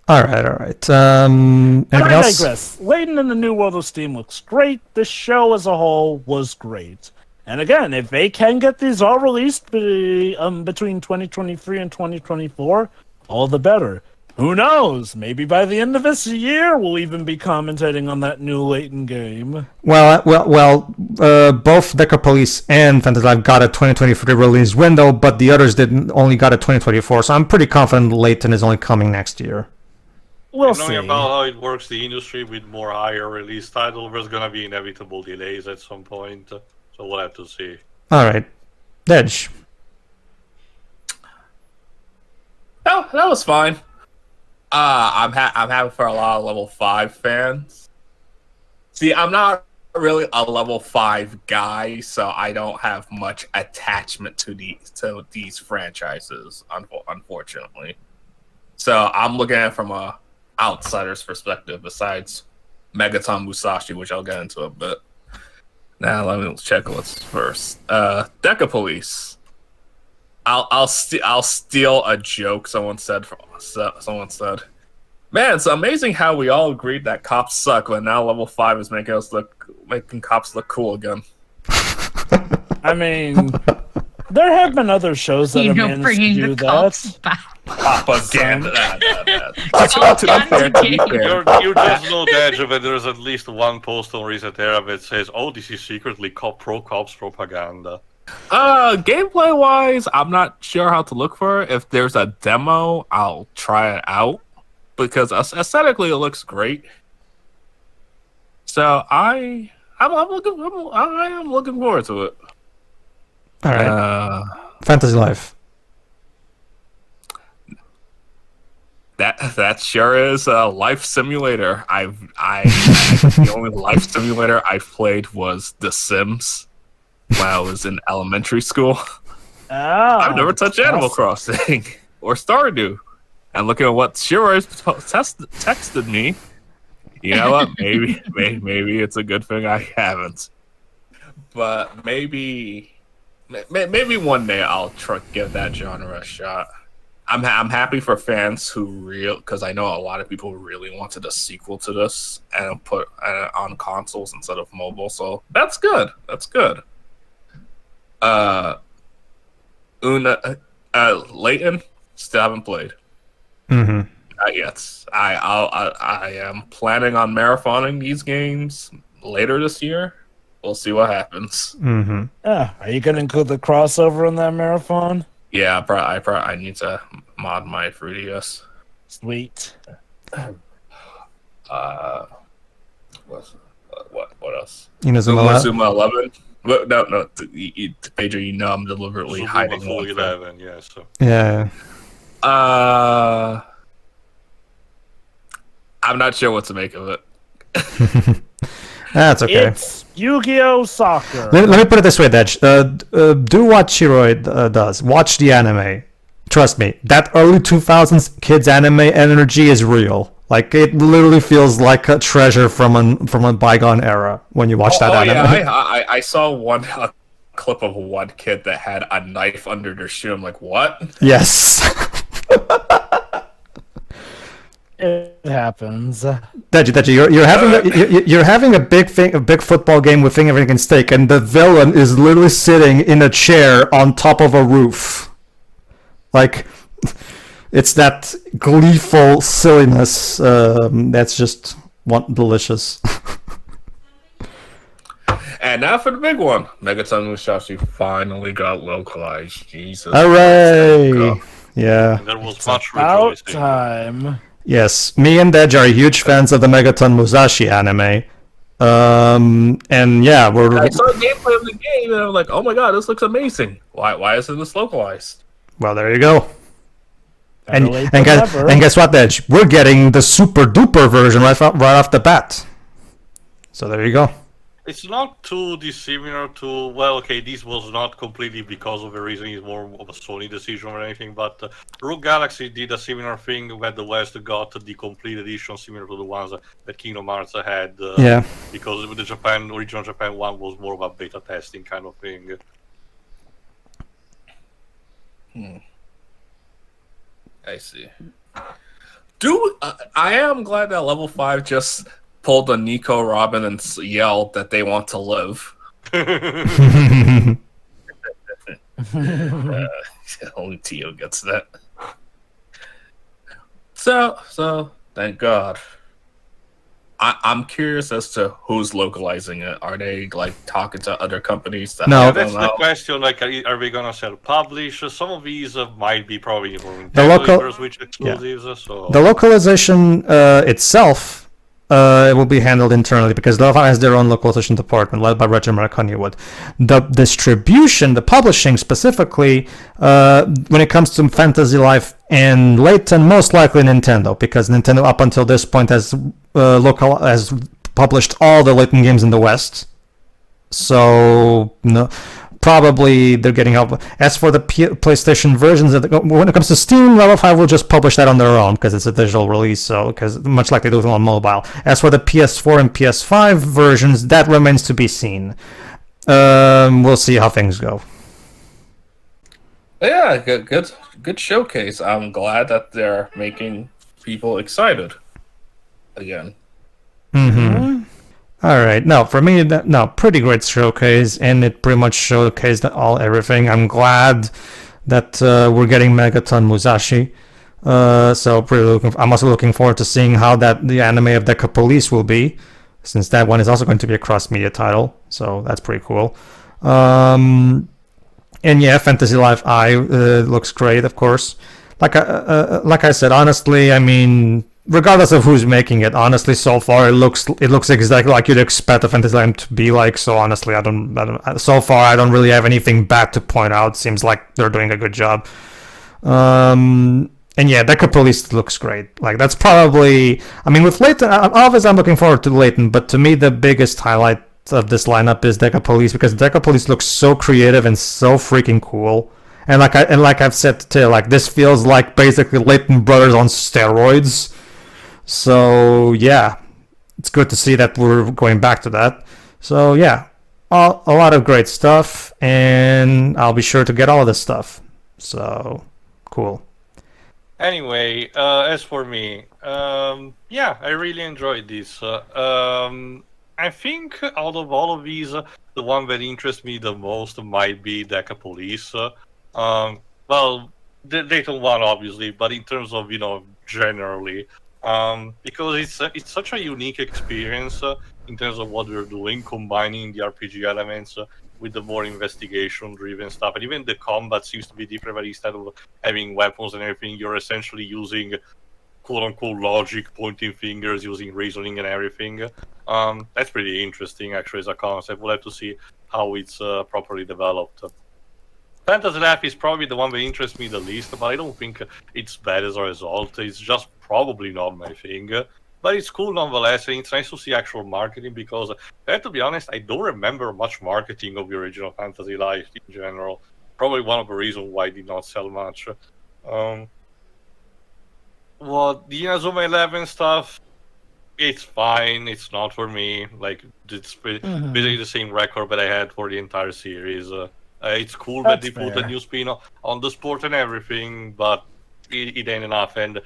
all right. Anything But I else? digress. Layton in the New World of Steam looks great. The show as a whole was great. And again, if they can get these all released between 2023 and 2024, all the better. Who knows? Maybe by the end of this year, we'll even be commentating on that new Layton game. Well, both Deca Police and Fantasy Life got a 2023 release window, but the others didn't. Only got a 2024. So I'm pretty confident Layton is only coming next year. We'll Knowing see. about how it works, the industry with more higher release titles, there's gonna be inevitable delays at some point. So we'll have to see. All right, Dej. Oh, that was fine. I'm happy for a lot of level 5 fans. See, I'm not really a level 5 guy, so I don't have much attachment to these franchises, unfortunately. So I'm looking at it from a outsider's perspective, besides Megaton Musashi, which I'll get into a bit. Now let me check what's first. Deca Police. I'll steal a joke someone said. Someone said, "Man, it's amazing how we all agreed that cops suck, but now level 5 is making cops look cool again." I mean, there have been other shows that have managed to bringing do the that. cops back. Propaganda. You just know, Dej, that there's at least one post on Resetera that says, "Oh, this is secretly pro cops propaganda." Gameplay wise, I'm not sure how to look for it. If there's a demo, I'll try it out because aesthetically it looks great. So I am looking forward to it. All right. Fantasy Life. That sure is a life simulator. The only life simulator I've played was The Sims when I was in elementary school. Oh, I've never touched Animal Crossing or Stardew. And looking at what Shiro has texted me, you know what? Maybe it's a good thing I haven't. But maybe one day I'll give that genre a shot. I'm happy for fans because I know a lot of people really wanted a sequel to this and put on consoles instead of mobile. So that's good. Layton still haven't played. Mm-hmm. Not yet. I am planning on marathoning these games later this year. We'll see what happens. Mm-hmm. Are you going to include the crossover in that marathon? Yeah, I need to mod my 3DS. Sweet. What else? Inazuma 11. No, Pedro, you know I'm deliberately hiding full one. 11, yeah. So. Yeah. I'm not sure what to make of it. That's okay. It's Yu-Gi-Oh! Soccer. Let me put it this way, Dej. Do what Shiroi does. Watch the anime. Trust me, that early 2000s kids anime energy is real. Like it literally feels like a treasure from a bygone era when you watch that anime. Yeah, I saw one clip of one kid that had a knife under their shoe. I'm like, what? Yes. It happens. Deji, you're having a big football game with everything at stake, and the villain is literally sitting in a chair on top of a roof. Like, it's that gleeful silliness that's just delicious. And now for the big one. Megaton Musashi finally got localized. Jesus. Hooray! Yeah. There was much About rejoicing. time. Yes, me and Dej are huge fans of the Megaton Musashi anime. And yeah, I saw the gameplay of the game and I'm like, oh my god, this looks amazing. Why isn't this localized? well, there you go. Better late than never. And guess what, Dej? We're getting the super duper version right off the bat. So there you go. It's not too dissimilar to, well, okay, this was not completely because of a reason, it's more of a Sony decision or anything, but Rogue Galaxy did a similar thing where the West got the complete edition similar to the ones that Kingdom Hearts had. Yeah. Because the original Japan one was more of a beta testing kind of thing. I see. I am glad that Level 5 just pulled a Nico Robin and yelled that they want to live. Only Tio gets that. So thank God. I'm curious as to who's localizing it. Are they like talking to other companies? That No. Yeah, that's the question. Like, are we gonna self-publish? Some of these might be probably for Switch exclusives. So The localization itself it will be handled internally because Level-5 has their own localization department led by Regiment Honeywood. The distribution, the publishing specifically, when it comes to Fantasy Life and Layton, most likely Nintendo, because Nintendo up until this point has published all the Layton games in the West. So no. Probably they're getting help. As for the PlayStation versions, when it comes to Steam, Level 5 will just publish that on their own because it's a digital release. So, because much like they do on mobile. As for the PS4 and PS5 versions, that remains to be seen. We'll see how things go. Yeah, good showcase. I'm glad that they're making people excited again. Mm-hmm. All right. No, for me, pretty great showcase, and it pretty much showcased everything. I'm glad that we're getting Megaton Musashi. So I'm also looking forward to seeing how the anime of Deca Police will be, since that one is also going to be a cross-media title. So that's pretty cool. And yeah, Fantasy Life I looks great, of course. Like I said, honestly, I mean, regardless of who's making it, honestly, so far it looks exactly like you'd expect a Fantasy Life to be like. So honestly, I don't really have anything bad to point out. Seems like they're doing a good job. And yeah, Deca Police looks great. Like that's probably, I mean, with Layton, obviously I'm looking forward to Layton, but to me the biggest highlight of this lineup is Deca Police because Deca Police looks so creative and so freaking cool. And like I've said today, like this feels like basically Layton Brothers on steroids. So yeah, it's good to see that we're going back to that. So yeah, a lot of great stuff, and I'll be sure to get all of this stuff. So cool. anyway, as for me, yeah, I really enjoyed this. I think out of all of these, the one that interests me the most might be Deca Police. Well, the Dayton one obviously, but in terms of generally. Because it's such a unique experience in terms of what we're doing, combining the RPG elements with the more investigation-driven stuff, and even the combat seems to be different. But instead of having weapons and everything, you're essentially using quote-unquote logic, pointing fingers, using reasoning and everything. That's pretty interesting, actually, as a concept. We'll have to see how it's properly developed. Fantasy Life is probably the one that interests me the least, but I don't think it's bad as a result. It's just probably not my thing. But it's cool nonetheless, and it's nice to see actual marketing because, I have to be honest, I don't remember much marketing of the original Fantasy Life in general. Probably one of the reasons why it did not sell much. Well, the Inazuma 11 stuff, it's fine. It's not for me. Like, it's basically the same record that I had for the entire series. It's cool that That's they put a fair. new spin on the sport and everything, but it ain't enough. And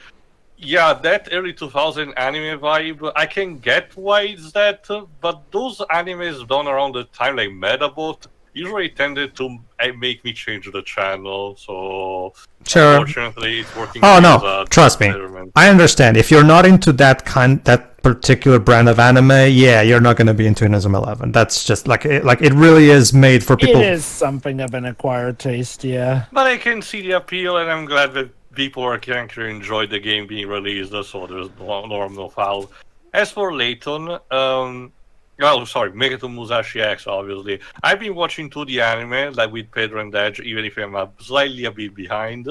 yeah, that early 2000 anime vibe, I can get why it's that, but those animes done around the time, like Medabot, usually tended to make me change the channel, so Sure. unfortunately it's working Oh as no, a trust me. experiment. I understand. If you're not into that particular brand of anime, yeah, you're not going to be into Inazuma 11. That's just like it really is made for people. It is something of an acquired taste, yeah. But I can see the appeal, and I'm glad that people are can actually enjoy the game being released, so there's no foul. As for Layton, Megaton Musashi X, obviously. I've been watching 2D anime, like with Pedro and Edge, even if I'm slightly a bit behind.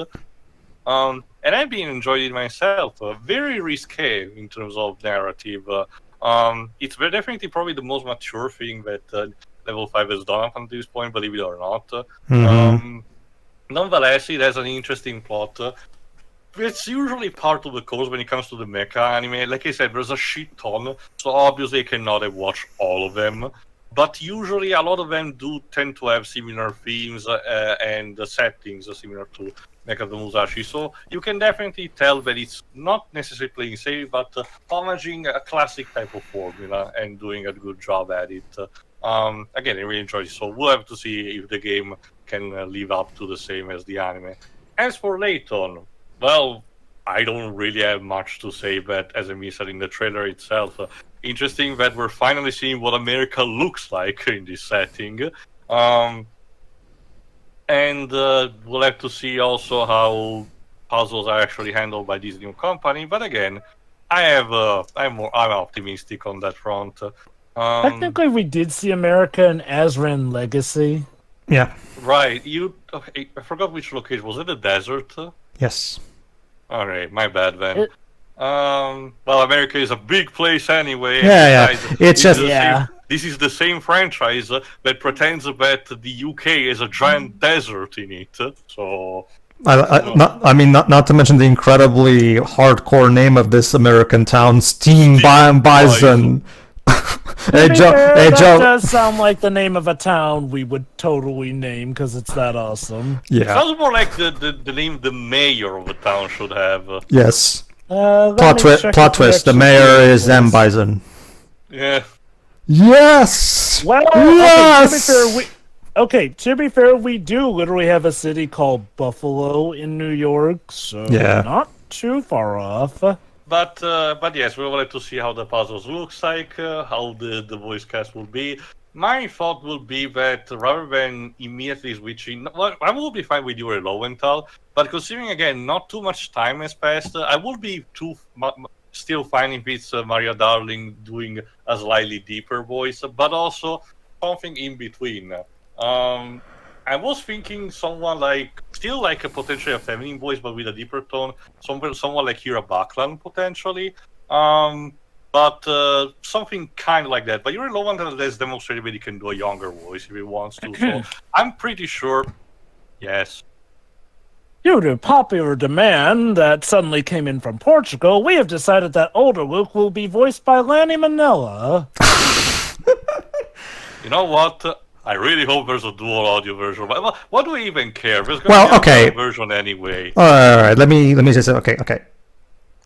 And I've been enjoying it myself. Very risque in terms of narrative. It's definitely probably the most mature thing that Level 5 has done up until this point, believe it or not. Nonetheless, it has an interesting plot. It's usually part of the course when it comes to the mecha anime. Like I said, there's a shit ton, so obviously I cannot have watched all of them. But usually a lot of them do tend to have similar themes and settings similar to Mecha the Musashi. So you can definitely tell that it's not necessarily playing safe, but homaging a classic type of formula and doing a good job at it. Again, I really enjoy it, so we'll have to see if the game can live up to the same as the anime. As for Layton, well, I don't really have much to say, but as I said in the trailer itself, interesting that we're finally seeing what America looks like in this setting. And we'll have to see also how puzzles are actually handled by this new company. But again, I'm optimistic on that front. Technically, we did see America in Azran Legacy. Yeah. Right. I forgot which location. Was it the desert? Yes. Alright, my bad then. Well, America is a big place anyway. Yeah. It's just This is the same franchise that pretends that the UK is a giant desert in it. So not to mention the incredibly hardcore name of this American town, Steam Bison. That does sound like the name of a town we would totally name because it's that awesome. Yeah. Sounds more like the name the mayor of the town should have. Yes. Plot twist. The mayor is M. Bison. Yeah. Yes. Well, yes! to be fair, we do literally have a city called Buffalo in New York, so not too far off. But yes, we wanted to see how the puzzles looks like, how the voice cast will be. My thought will be that rather than immediately switching, well, I will be fine with Yuri Lowenthal, but considering again not too much time has passed, I will be still fine if it's Maria Darling doing a slightly deeper voice, but also something in between. I was thinking someone still like a potentially a feminine voice, but with a deeper tone. Someone like Kira Bachlan, potentially. But something kind of like that. But Yuri Lowenthal has demonstrated that he can do a younger voice if he wants to. So I'm pretty sure, yes. Due to popular demand that suddenly came in from Portugal, we have decided that older Luke will be voiced by Lanny Manella. You know what? I really hope there's a dual audio version. What do we even care? There's going to be a version anyway. All right, let me just say, okay.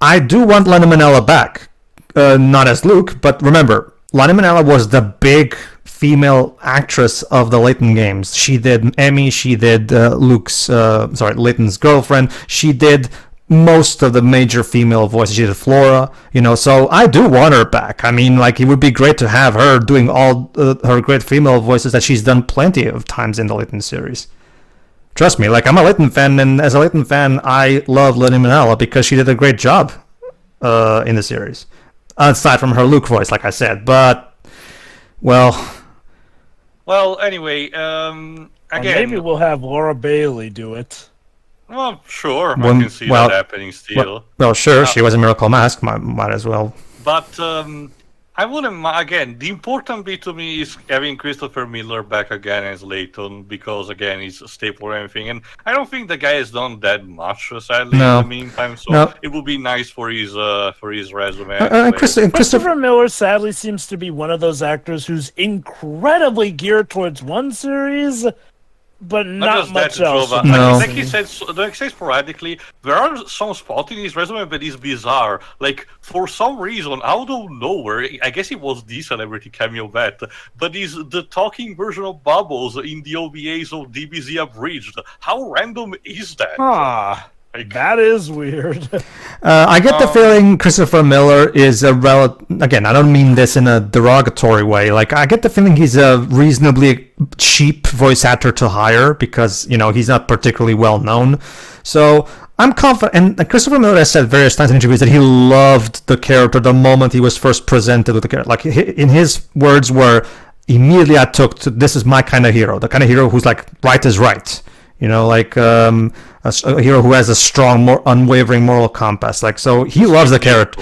I do want Lana Manella back, not as Luke, but remember, Lana Manella was the big female actress of the Layton games. She did Emmy, she did Layton's girlfriend. She did most of the major female voices. She did Flora, so I do want her back. I mean, it would be great to have her doing all her great female voices that she's done plenty of times in the Layton series. Trust me, I'm a Layton fan, and as a Layton fan, I love Lana Manella because she did a great job in the series. Aside from her Luke voice, like I said, but, well... Well, anyway, again... maybe we'll have Laura Bailey do it. Well, sure, I can see that happening still. Well, sure, she was a Miracle Mask, might as well. But I wouldn't again. The important bit to me is having Christopher Miller back again as Layton because again he's a staple or anything, and I don't think the guy has done that much sadly No. in the meantime. So No. it would be nice for his resume. Christopher, Christopher Miller sadly seems to be one of those actors who's incredibly geared towards one series, but not much else. No. Like he said sporadically, there are some spots in his resume that is bizarre. Like, for some reason, out of nowhere, I guess it was the celebrity cameo vet, but is the talking version of Bubbles in the OVAs of DBZ Abridged. How random is that? Ah, that is weird. I get the feeling Christopher Miller is a again, I don't mean this in a derogatory way. Like, I get the feeling he's a reasonably cheap voice actor to hire because, you know, he's not particularly well known. So I'm confident, and Christopher Miller has said various times in interviews that he loved the character the moment he was first presented with the character. Like, in his words were, immediately I took to, this is my kind of hero, the kind of hero who's like, right is right. You know, like a hero who has a strong, more unwavering moral compass. Like, so he loves the character.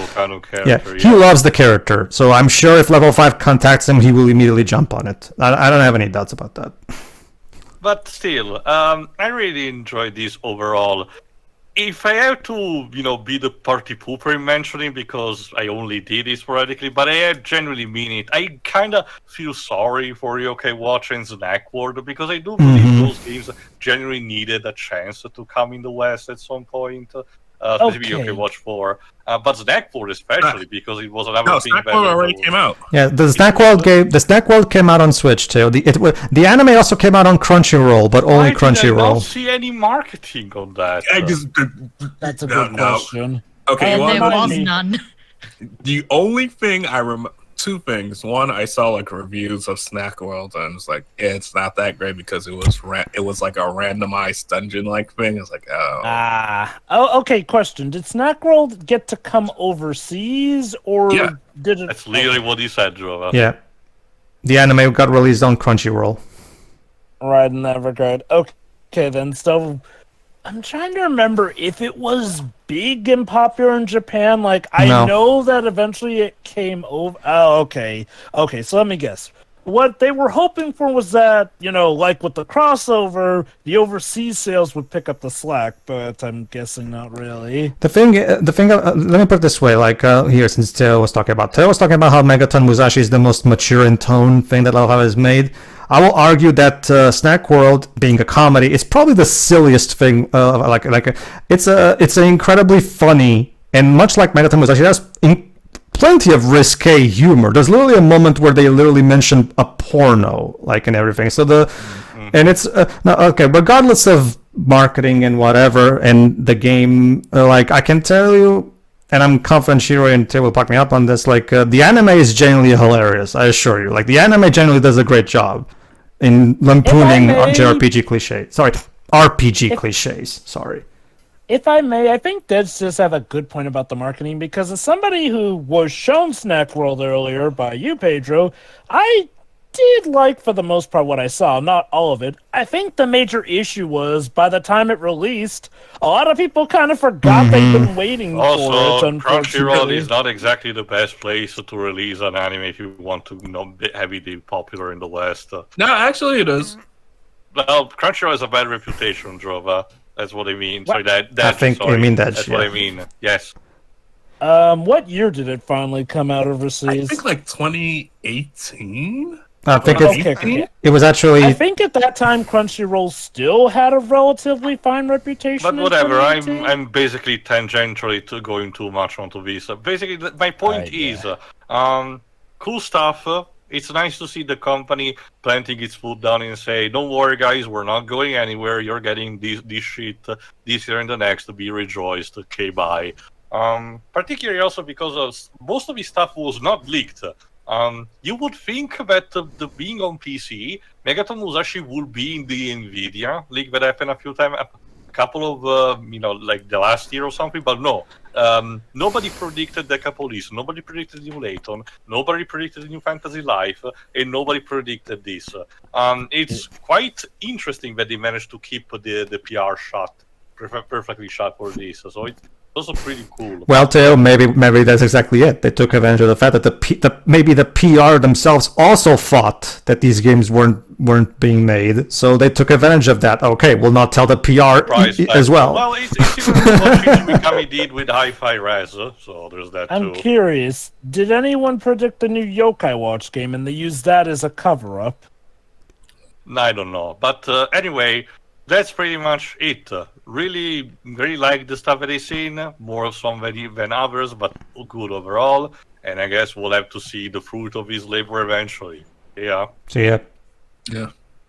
He loves the character. So I'm sure if Level 5 contacts him, he will immediately jump on it. I don't have any doubts about that. But still, I really enjoyed this overall. If I have to, you know, be the party pooper in mentioning, because I only did it sporadically, but I genuinely mean it, I kind of feel sorry for Yokai Watch and Snack World, because I do believe those games genuinely needed a chance to come in the West at some point, specifically Yokai Watch 4. But Snack World especially, because it was another thing. Snack World already came out. Yeah, the Snack World came out on Switch too. The anime also came out on Crunchyroll, but only Crunchyroll. I don't see any marketing on that. That's a good question. Okay, There was none. The only thing I remember, two things. One, I saw like reviews of Snack World, and it's like, yeah, it's not that great because it was like a randomized dungeon like thing. It's like, okay. Question: did Snack World get to come overseas, or did it? That's literally what he said, Drova. Yeah, the anime got released on Crunchyroll. Right, in that regard. Okay, then. So I'm trying to remember if it was big and popular in Japan. Like, I know that eventually it came over. Oh, okay. Okay, so let me guess. What they were hoping for was that, you know, like with the crossover, the overseas sales would pick up the slack, but I'm guessing not really. The thing. Let me put it this way. Like here, since Teo was talking about how Megaton Musashi is the most mature in tone thing that Level-5 has made. I will argue that Snack World, being a comedy, is probably the silliest thing. It's an incredibly funny, and much like Megaton Musashi, it has plenty of risque humor. There's literally a moment where they literally mention a porno, like, and everything. So and it's regardless of marketing and whatever, and the game, like, I can tell you, and I'm confident Shiro and Tay will back me up on this, like, the anime is genuinely hilarious, I assure you. Like, the anime generally does a great job in lampooning JRPG cliches. Sorry, RPG cliches. Sorry. If I may, I think Deds just have a good point about the marketing, because as somebody who was shown Snack World earlier by you, Pedro, I did like, for the most part, what I saw. Not all of it. I think the major issue was, by the time it released, a lot of people kind of forgot they'd been waiting for it. Also, Crunchyroll is not exactly the best place to release an anime if you want to, you know, have it be popular in the West. No, actually it is. Well, Crunchyroll has a bad reputation, Drova. That's what I mean. Sorry, I think you mean that. That's what I mean. Yes. What year did it finally come out overseas? I think like 2018. I think it was actually. I think at that time Crunchyroll still had a relatively fine reputation. But whatever, I'm basically tangentially going too much onto this. Basically, my point is, cool stuff. It's nice to see the company planting its foot down and say, don't worry, guys, we're not going anywhere. You're getting this shit this year and the next. Be rejoiced. Okay, bye. Particularly also because most of this stuff was not leaked. You would think that the being on PC, Megaton Musashi would be in the NVIDIA leak that happened a few times. Couple of like the last year or something, but no, nobody predicted Decapolis, nobody predicted New Layton, nobody predicted New Fantasy Life, and nobody predicted this. It's quite interesting that they managed to keep the PR shot perfectly shot for this. So Those are pretty cool. Well, Teo, maybe that's exactly it. They took advantage of the fact that maybe the PR themselves also thought that these games weren't being made, so they took advantage of that. Okay, we'll not tell the PR as well. Well, it's even what Shinji Mikami did with Hi-Fi Res, so there's that too. I'm curious, did anyone predict the new Yokai Watch game and they used that as a cover-up? I don't know, but anyway, that's pretty much it. Really like the stuff that I've seen. More of some than others, but good overall. And I guess we'll have to see the fruit of his labor eventually. Yeah. See ya. Yeah.